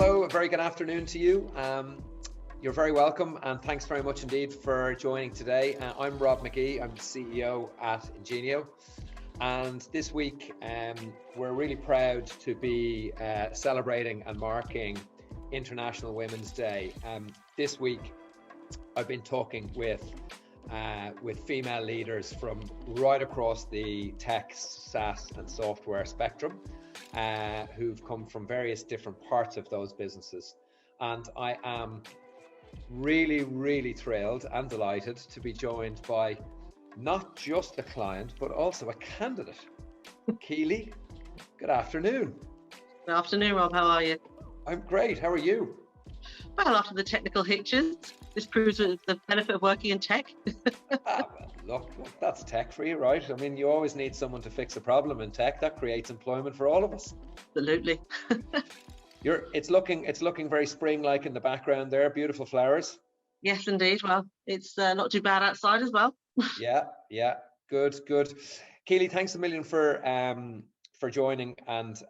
Hello, a very good afternoon to you. You're very welcome, and thanks very much indeed for joining today. I'm Rob McGee, I'm the CEO at Ingenio, and this week we're really proud to be celebrating and marking International Women's Day. This week I've been talking with female leaders from right across the tech, SaaS and software spectrum, who've come from various different parts of those businesses. And I am really thrilled and delighted to be joined by not just a client, but also a candidate. Keely, good afternoon. Good afternoon, Rob. How are you? I'm great. How are you? Well, after the technical hitches, this proves the benefit of working in tech. Look, that's tech for you, right? I mean, you always need someone to fix a problem in tech. That creates employment for all of us. Absolutely. It's looking very spring-like in the background there. Beautiful flowers. Yes, indeed. Well, it's not too bad outside as well. Yeah. Good. Keely, thanks a million for joining, and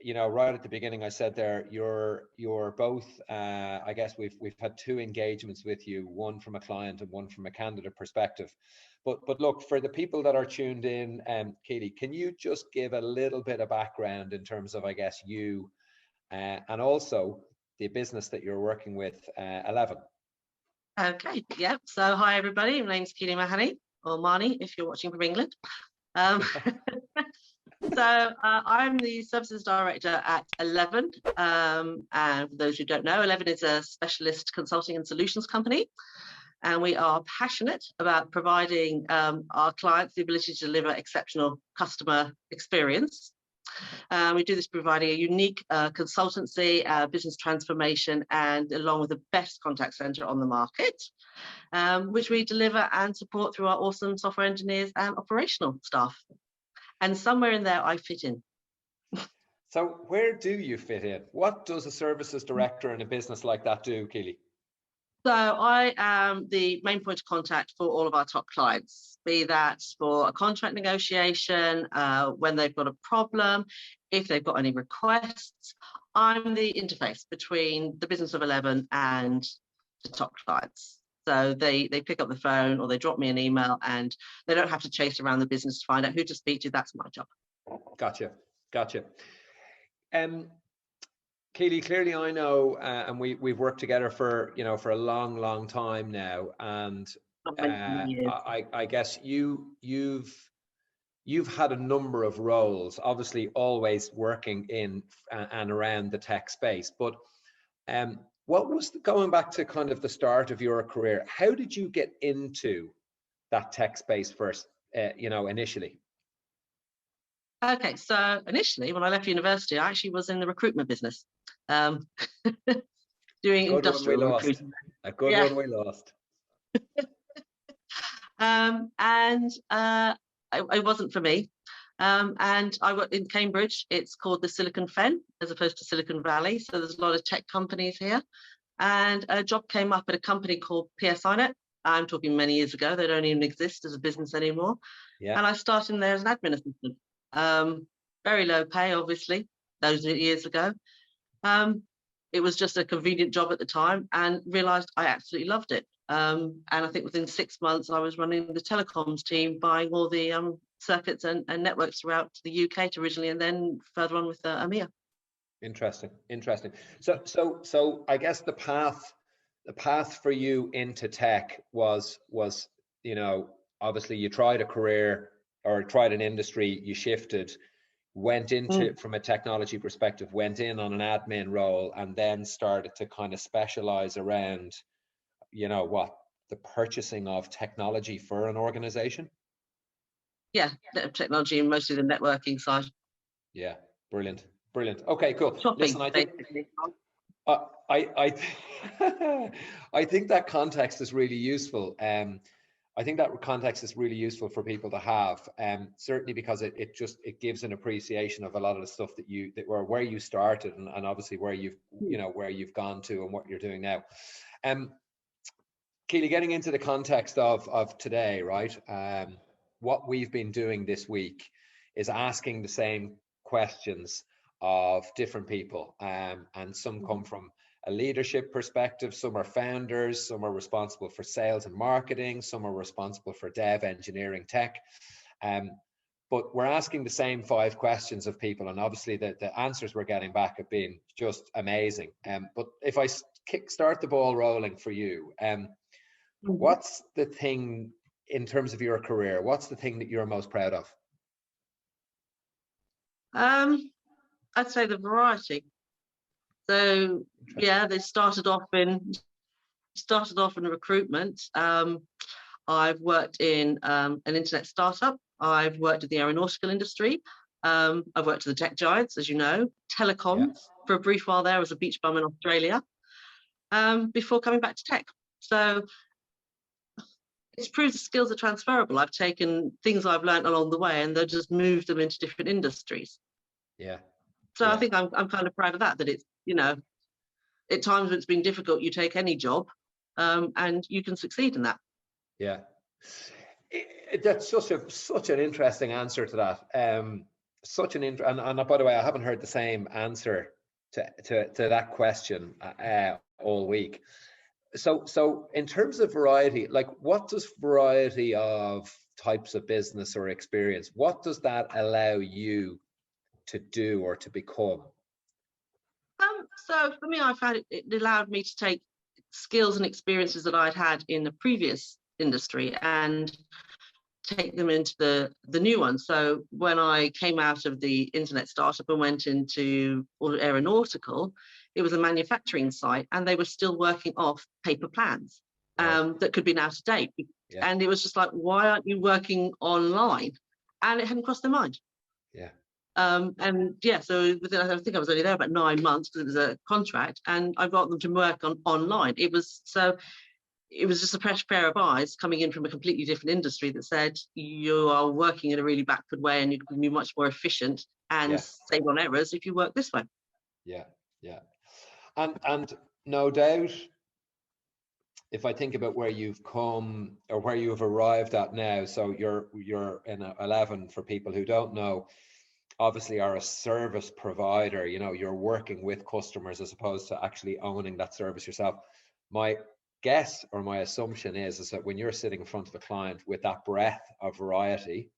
you know, right at the beginning I said there, you're both I guess we've had two engagements with you, one from a client and one from a candidate perspective, but look, for the people that are tuned in, Keely, can you just give a little bit of background in terms of, I guess, you and also the business that you're working with, 11? Okay, yeah. So hi everybody, my name's Keely Mahony, or Mahony if you're watching from England. So I'm the services director at 11, and for those who don't know, 11 is a specialist consulting and solutions company, and we are passionate about providing our clients the ability to deliver exceptional customer experience. We do this providing a unique consultancy, business transformation, and along with the best contact center on the market, which we deliver and support through our awesome software engineers and operational staff. And somewhere in there, I fit in. So where do you fit in? What does a services director in a business like that do, Keely? So I am the main point of contact for all of our top clients, be that for a contract negotiation, when they've got a problem, if they've got any requests. I'm the interface between the business of 11 and the top clients. So they pick up the phone or they drop me an email, and they don't have to chase around the business to find out who to speak to. That's my job. Gotcha. Keely, clearly I know, and we've worked together for a long time now, and I guess you've had a number of roles, obviously always working in and around the tech space, but what was going back to kind of the start of your career? How did you get into that tech space first, initially? Okay, so initially when I left university, I actually was in the recruitment business, doing industrial recruiting. A good one we lost. It wasn't for me. And I worked in Cambridge. It's called the Silicon Fen as opposed to Silicon Valley. So there's a lot of tech companies here. And a job came up at a company called PSINet. I'm talking many years ago. They don't even exist as a business anymore. Yeah. And I started in there as an admin assistant. Very low pay, obviously, those years ago. It was just a convenient job at the time, and realized I absolutely loved it. And I think within 6 months, I was running the telecoms team, buying all the circuits and networks throughout the UK originally, and then further on with EMEA. Interesting. So I guess the path for you into tech was obviously you tried a career or tried an industry, you shifted, went into it from a technology perspective, went in on an admin role, and then started to kind of specialize around, the purchasing of technology for an organization. Yeah, technology and mostly the networking side. Yeah, brilliant. Okay, cool. Shopping, listen, I think I think that context is really useful. I think that context is really useful for people to have, certainly because it gives an appreciation of a lot of the stuff where you started, and obviously where you've gone to and what you're doing now. Keely, getting into the context of today, right? What we've been doing this week is asking the same questions of different people, and some come from a leadership perspective, some are founders, some are responsible for sales and marketing, some are responsible for dev, engineering, tech. But we're asking the same 5 questions of people, and obviously the answers we're getting back have been just amazing. But if I start the ball rolling for you, what's the thing in terms of your career? What's the thing that you're most proud of? I'd say the variety. So yeah, they started off in recruitment. I've worked in an internet startup. I've worked in the aeronautical industry. I've worked in the tech giants, as you know, telecoms for a brief while there as a beach bum in Australia, before coming back to tech. So it's proved the skills are transferable. I've taken things I've learned along the way and they've just moved them into different industries. Yeah. So I think I'm kind of proud of that it's, you know, at times when it's been difficult, you take any job and you can succeed in that. Yeah. That's such an interesting answer to that. And by the way, I haven't heard the same answer to that question all week. So in terms of variety, like what does variety of types of business or experience, what does that allow you to do or to become? So for me, I found it allowed me to take skills and experiences that I'd had in the previous industry and take them into the new one. So when I came out of the internet startup and went into aeronautical, it was a manufacturing site and they were still working off paper plans that could be out of date. Yeah. And it was just like, why aren't you working online? And it hadn't crossed their mind. Yeah. And yeah, so within, I think I was only there about 9 months because it was a contract, and I got them to work online. It was just a fresh pair of eyes coming in from a completely different industry that said you are working in a really backward way and you can be much more efficient and save on errors if you work this way. Yeah, yeah. And no doubt, if I think about where you've come or where you've arrived at now, so you're in 11, for people who don't know, obviously are a service provider. You know, you're working with customers as opposed to actually owning that service yourself. My guess or my assumption is that when you're sitting in front of a client with that breadth of variety,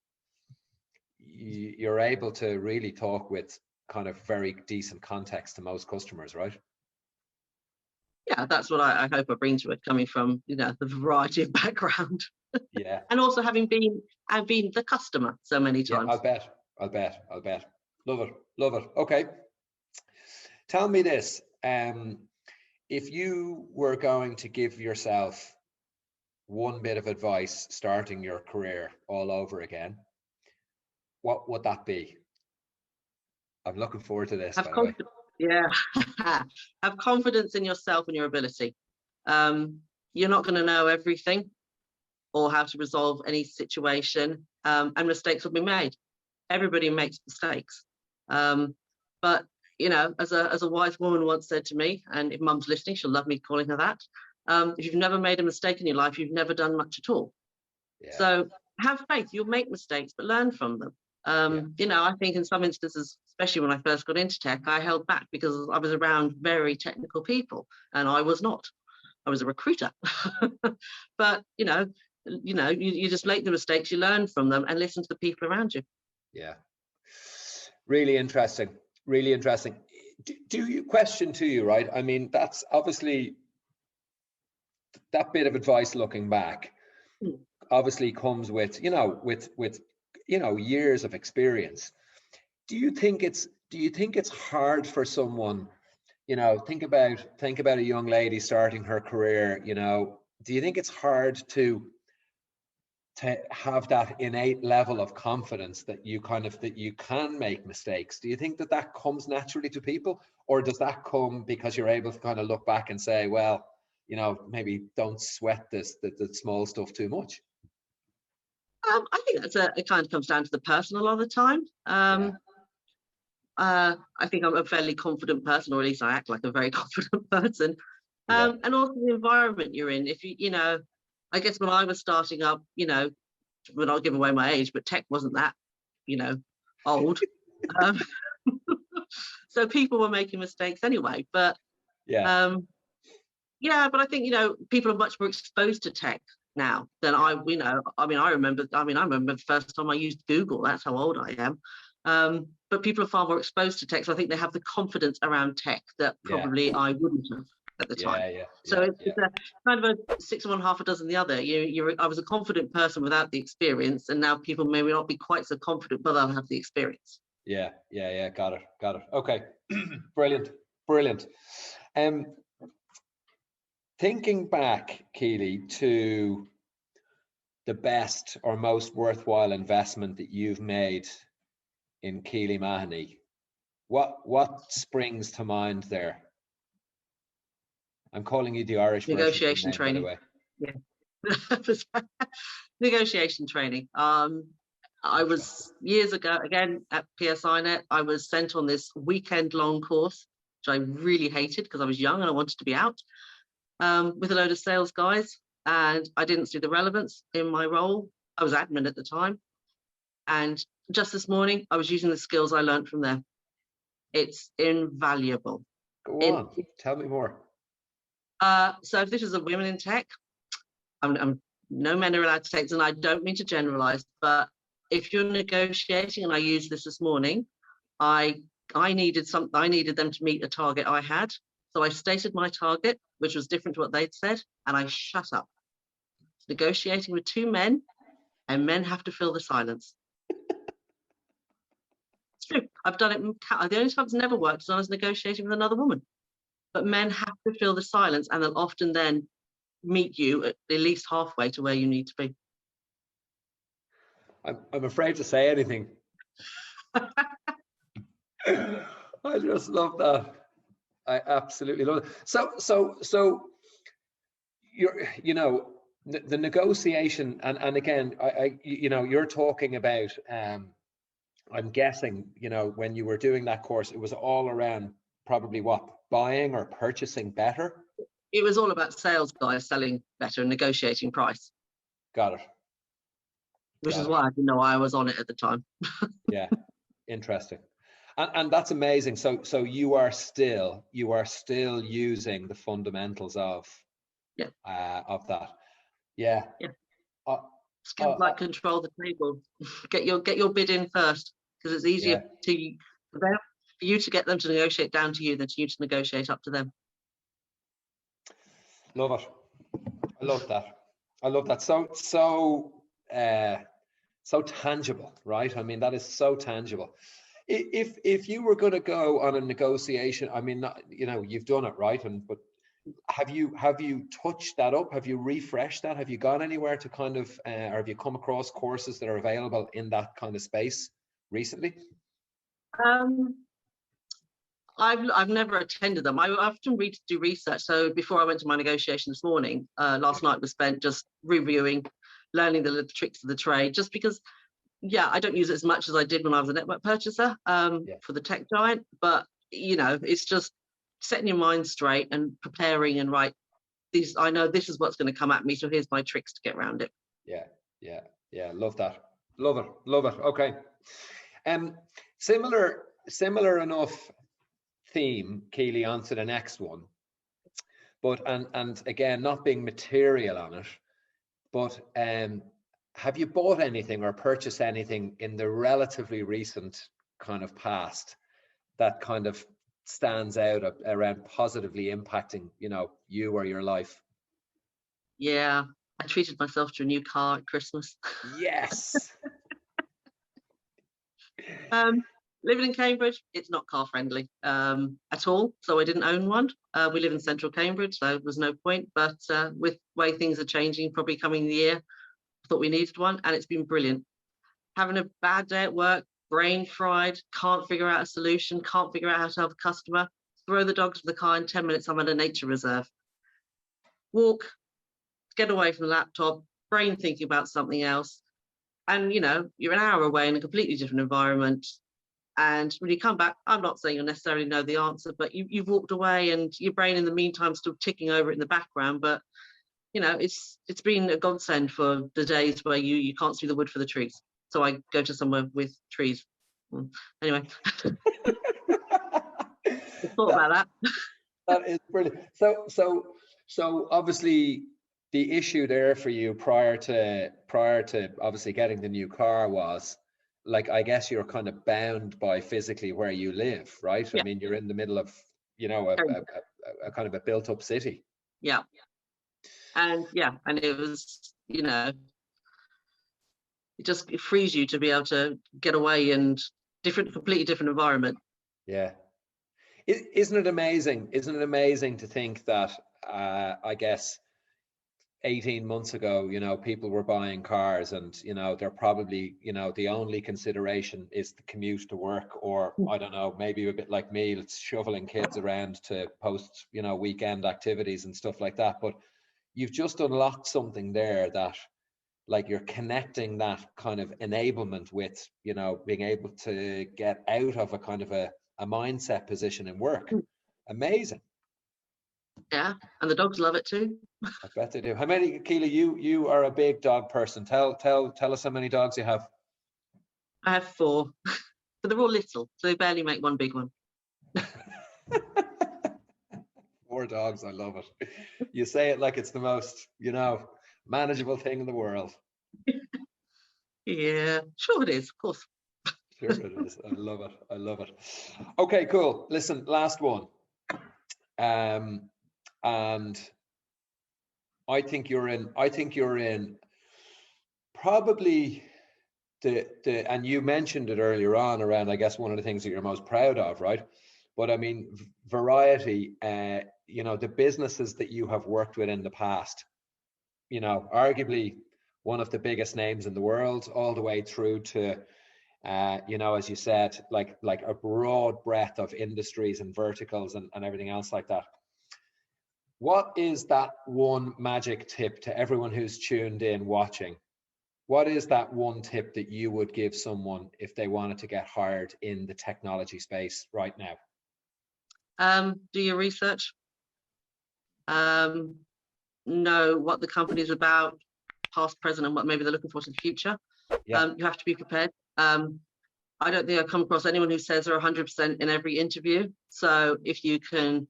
you're able to really talk with kind of very decent context to most customers, right? Yeah, that's what I hope I bring to it, coming from, you know, the variety of background. Yeah. And also having been the customer so many times. Yeah, I'll bet. Love it. Okay. Tell me this. If you were going to give yourself one bit of advice starting your career all over again, what would that be? I'm looking forward to this. Yeah. Have confidence in yourself and your ability. You're not going to know everything or how to resolve any situation, and mistakes will be made. Everybody makes mistakes. But you know, as a wise woman once said to me, and if Mum's listening, she'll love me calling her that, if you've never made a mistake in your life, you've never done much at all. Yeah. So have faith. You'll make mistakes, but learn from them. You know, I think in some instances, especially when I first got into tech, I held back because I was around very technical people, and I was not. I was a recruiter. But you just make the mistakes, you learn from them, and listen to the people around you. Yeah, really interesting. Do you question to you, right? I mean, that's obviously that bit of advice looking back obviously comes with years of experience. Do you think it's hard for someone, you know, think about a young lady starting her career, you know, do you think it's hard to have that innate level of confidence that you can make mistakes? Do you think that comes naturally to people, or does that come because you're able to kind of look back and say, well, you know, maybe don't sweat the small stuff too much? I think it kind of comes down to the person a lot of the time. I think I'm a fairly confident person, or at least I act like a very confident person. And also the environment you're in. If you know, I guess when I was starting up, you know, when I'll give away my age, but tech wasn't that, you know, old. So people were making mistakes anyway. But Yeah. yeah, but I think, you know, people are much more exposed to tech now than I remember the first time I used Google. That's how old I am. But people are far more exposed to tech, so I think they have the confidence around tech that probably I wouldn't have at the time. So it's a kind of a 6 of one, half a dozen the other. I was a confident person without the experience, and now people may not be quite so confident, but they'll have the experience. Yeah. Got it. Okay. Brilliant. Thinking back, Keely, to the best or most worthwhile investment that you've made in Keely Mahony, what springs to mind there? I'm calling you the Irish Negotiation version of your name, training. by the way. Yeah. Negotiation training. I was years ago, again at PSINet, I was sent on this weekend-long course, which I really hated because I was young and I wanted to be out, with a load of sales guys, and I didn't see the relevance in my role. I was admin at the time, and just this morning I was using the skills I learned from there. It's invaluable. Go on, tell me more. So if this is a women in tech, no men are allowed to take this, and I don't mean to generalize, but if you're negotiating, and I used this morning, I needed them to meet a target I had. So I stated my target, which was different to what they'd said, and I shut up. Negotiating with two men, and men have to fill the silence. It's true. I've done it. The only time it's never worked is when I was negotiating with another woman. But men have to fill the silence, and they'll often then meet you at least halfway to where you need to be. I'm afraid to say anything. I just love that. I absolutely love it. So the negotiation, and again, you're talking about, I'm guessing, when you were doing that course, it was all around probably what, buying or purchasing better? It was all about sales guys selling better and negotiating price. Got it. Which is why I didn't know why I was on it at the time. Yeah, interesting. And that's amazing. So you are still using the fundamentals of that. Yeah. Skills like control the table. Get your bid in first, because it's easier for you to get them to negotiate down to you than you to negotiate up to them. Love it. I love that. So tangible, right? I mean, that is so tangible. If you were going to go on a negotiation, I mean, you've done it, right? But have you touched that up? Have you refreshed that? Have you gone anywhere to kind of, or have you come across courses that are available in that kind of space recently? I've never attended them. I often do research. So before I went to my negotiation this morning, last night was spent just reviewing, learning the tricks of the trade, just because, I don't use it as much as I did when I was a network purchaser for the tech giant. But, it's just setting your mind straight and preparing and I know this is what's going to come at me, so here's my tricks to get around it. Yeah. Love that. Love it. Okay. Similar enough theme, Keely, onto the next one, but and again, not being material on it, but have you bought anything or purchased anything in the relatively recent kind of past that kind of stands out around positively impacting you or your life? I treated myself to a new car at Christmas. Yes. Living in Cambridge, it's not car friendly at all, so I didn't own one. We live in central Cambridge, so there was no point, but with the way things are changing, probably coming the year, I thought we needed one, and it's been brilliant. Having a bad day at work, brain fried, can't figure out a solution, can't figure out how to help a customer, throw the dogs to the car, in 10 minutes I'm at a nature reserve. Walk, get away from the laptop, brain thinking about something else, and you're an hour away in a completely different environment. And when you come back, I'm not saying you'll necessarily know the answer, but you've walked away and your brain in the meantime still ticking over it in the background. But it's been a godsend for the days where you can't see the wood for the trees. So I go to somewhere with trees. Anyway. I thought about that. That is brilliant. So obviously the issue there for you prior to obviously getting the new car was, like, I guess you're kind of bound by physically where you live, right? I Yeah. mean, you're in the middle of, a kind of a built up city. Yeah. And it was, it frees you to be able to get away and completely different environment. Yeah. Isn't it amazing? Isn't it amazing to think that, I guess 18 months ago, people were buying cars and, they're probably, the only consideration is the commute to work, or I don't know, maybe a bit like me, it's shoveling kids around to post, weekend activities and stuff like that. But you've just unlocked something there that, like, you're connecting that kind of enablement with, being able to get out of a kind of a mindset position in work. Amazing. Yeah, and the dogs love it too. I bet they do. How many, Keely? You are a big dog person. Tell us how many dogs you have. I have 4, but they're all little, so they barely make one big one. 4 dogs. I love it. You say it like it's the most, manageable thing in the world. Yeah, sure it is, of course. Sure it is. I love it. I love it. Okay, cool. Listen, last one. And I think you're in probably and you mentioned it earlier on around, I guess, one of the things that you're most proud of, right? But I mean, variety, the businesses that you have worked with in the past, arguably one of the biggest names in the world, all the way through to, as you said, like a broad breadth of industries and verticals and everything else like that. What is that one magic tip to everyone who's tuned in watching? What is that one tip that you would give someone if they wanted to get hired in the technology space right now? Do your research. Know what the company's about, past, present, and what maybe they're looking for in the future. Yeah. You have to be prepared. I don't think I've come across anyone who says they're 100% in every interview. So if you can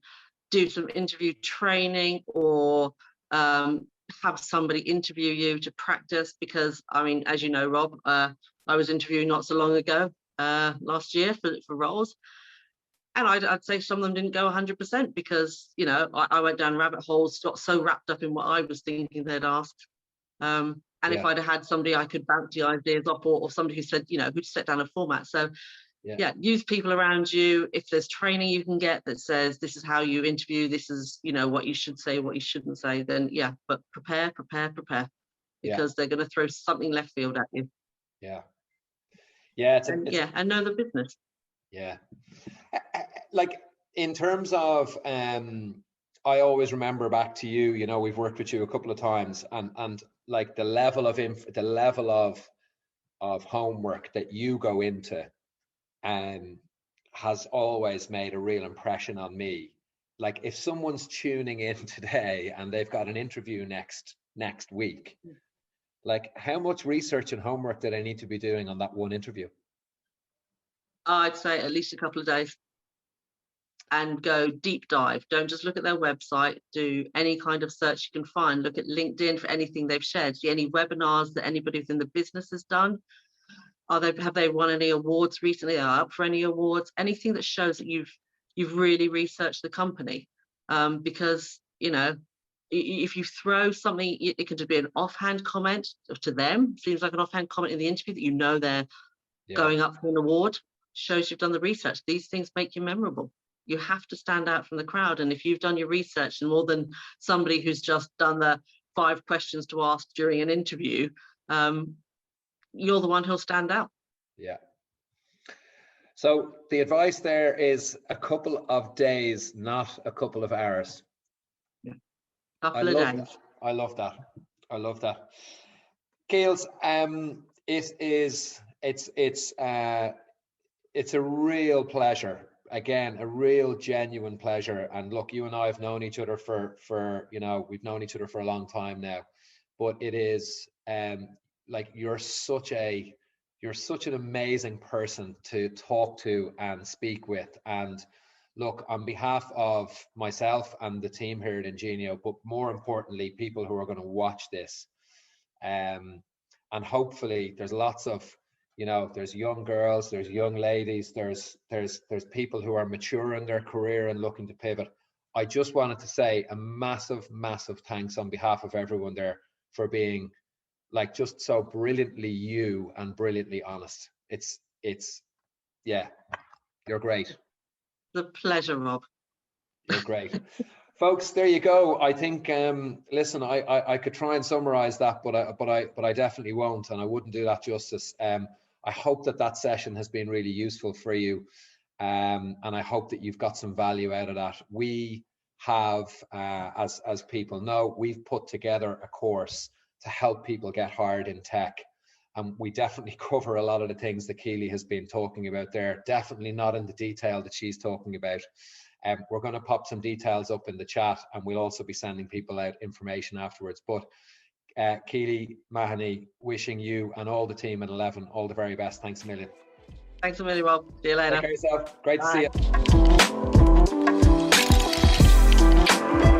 do some interview training or have somebody interview you to practice, because I mean, as you know, Rob, I was interviewing not so long ago, last year for roles, and I'd say some of them didn't go 100% because I went down rabbit holes, got so wrapped up in what I was thinking they'd asked. And if I'd have had somebody I could bounce the ideas off, or somebody who said, who'd set down a format. So use people around you. If there's training you can get that says this is how you interview, this is what you should say, what you shouldn't say, then but prepare, because they're going to throw something left field at you. And know the business. Like, in terms of I always remember back to you, we've worked with you a couple of times, and like the level of homework that you go into has always made a real impression on me. Like, if someone's tuning in today and they've got an interview next week, like, how much research and homework do they need to be doing on that one interview? I'd say at least a couple of days. And go deep dive. Don't just look at their website. Do any kind of search you can find. Look at LinkedIn for anything they've shared. Any webinars that anybody within the business has done. Have they won any awards recently? Are up for any awards? Anything that shows that you've really researched the company. Because if you throw something, it can just be an offhand comment to them. Seems like an offhand comment in the interview that they're going up for an award. Shows you've done the research. These things make you memorable. You have to stand out from the crowd. And if you've done your research and more than somebody who's just done the 5 questions to ask during an interview, you're the one who'll stand out. So the advice there is a couple of days, not a couple of hours. Couple of days. I love that. Keels, it's a real pleasure. Again, a real genuine pleasure. And look, you and I have known each other for we've known each other for a long time now, but it is like, you're such an amazing person to talk to and speak with. And look, on behalf of myself and the team here at Ingenio, but more importantly, people who are going to watch this, and hopefully there's lots of, there's young girls, there's young ladies, there's people who are mature in their career and looking to pivot. I just wanted to say a massive, massive thanks on behalf of everyone there for being like just so brilliantly you and brilliantly honest. It's yeah, you're great. The pleasure, Rob. You're great. Folks, there you go. I think listen, I could try and summarize that, but I definitely won't, and I wouldn't do that justice. I hope that session has been really useful for you, and I hope that you've got some value out of that. We have, as people know, we've put together a course to help people get hired in tech. And we definitely cover a lot of the things that Keely has been talking about there, definitely not in the detail that she's talking about. We're going to pop some details up in the chat, and we'll also be sending people out information afterwards. But Keely, Mahony, wishing you and all the team at 11 all the very best. Thanks a million. Thanks a million, Rob. See you later. Take care of yourself. Great Bye. to see you.